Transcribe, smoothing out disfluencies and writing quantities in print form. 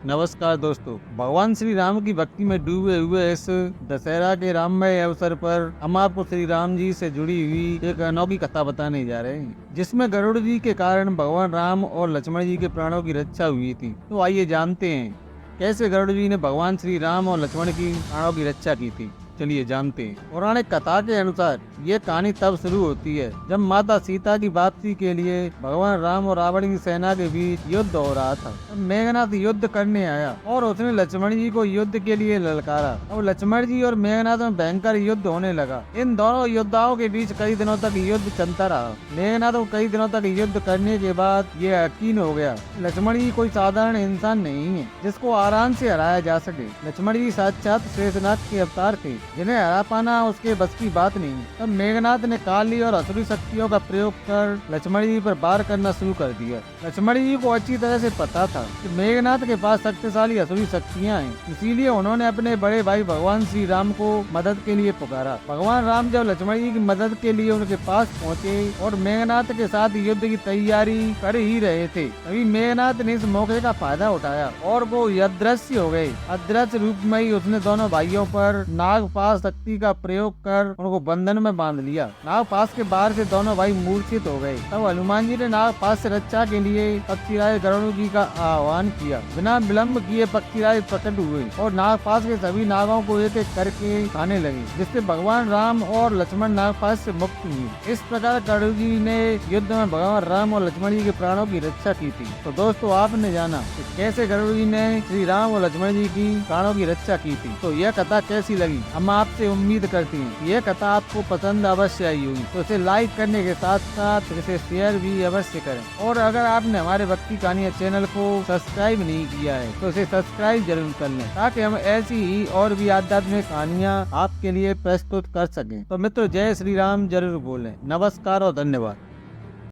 नमस्कार दोस्तों, भगवान श्री राम की भक्ति में डूबे हुए इस दशहरा के राममय अवसर पर हम आपको श्री राम जी से जुड़ी हुई एक अनोखी कथा बताने जा रहे हैं, जिसमें गरुड़ जी के कारण भगवान राम और लक्ष्मण जी के प्राणों की रक्षा हुई थी। तो आइए जानते हैं कैसे गरुड़ जी ने भगवान श्री राम और लक्ष्मण की प्राणों की रक्षा की थी। चलिए जानते हैं। पौराणिक कथा के अनुसार ये कहानी तब शुरू होती है जब माता सीता की वापसी के लिए भगवान राम और रावण की सेना के बीच युद्ध हो रहा था। तब मेघनाथ युद्ध करने आया और उसने लक्ष्मण जी को युद्ध के लिए ललकारा। अब लक्ष्मण जी और मेघनाथ में भयंकर युद्ध होने लगा। इन दोनों योद्धाओं के बीच कई दिनों तक युद्ध चलता रहा। मेघनाथ को कई दिनों तक युद्ध करने के बाद ये यकीन हो गया लक्ष्मण जी कोई साधारण इंसान नहीं है जिसको आराम से हराया जा सके। लक्ष्मण जी साक्षात शेषनाग के अवतार थे जिन्हें हरा पाना उसके बस की बात नहीं। तब मेघनाथ ने काली और असुरी शक्तियों का प्रयोग कर लक्ष्मण जी पर वार करना शुरू कर दिया। लक्ष्मण जी को अच्छी तरह से पता था कि मेघनाथ के पास शक्तिशाली असुरी शक्तियां हैं, इसीलिए उन्होंने अपने बड़े भाई भगवान श्री राम को मदद के लिए पुकारा। भगवान राम जब लक्ष्मण जी की मदद के लिए उनके पास पहुँचे और मेघनाथ के साथ युद्ध की तैयारी कर ही रहे थे, तभी मेघनाथ ने इस मौके का फायदा उठाया और वो अदृश्य हो गए। अदृश्य रूप में ही उसने दोनों भाइयों पर नागपाश शक्ति का प्रयोग कर उनको बंधन में बांध लिया। नागपाश के बाहर से दोनों भाई मूर्छित हो गए। तब हनुमान जी ने नागपाश से रक्षा के लिए पक्षीराज गरुड़ जी का आह्वान किया। बिना विलंब किए पक्षीराज प्रकट हुए और नागपाश के सभी नागों को एक एक करके खाने लगे, जिससे भगवान राम और लक्ष्मण नागपाश से मुक्त हुए। इस प्रकार गरुड़ जी ने युद्ध में भगवान राम और लक्ष्मण जी के प्राणों की रक्षा की थी। तो दोस्तों, आपने जाना कि कैसे गरुड़ जी ने श्री राम और लक्ष्मण जी की प्राणों की रक्षा की थी। तो यह कथा कैसी लगी हम आपसे उम्मीद करते हैं यह कथा आपको पसंद अवश्य आई होगी। तो इसे लाइक करने के साथ साथ इसे शेयर भी अवश्य करें, और अगर आपने हमारे भक्ति कहानियां चैनल को सब्सक्राइब नहीं किया है तो इसे सब्सक्राइब जरूर कर लें, ताकि हम ऐसी ही और भी आध्यात्मिक कहानियां आपके लिए प्रस्तुत कर सकें। तो मित्रों, जय श्री राम जरूर बोलें। नमस्कार और धन्यवाद।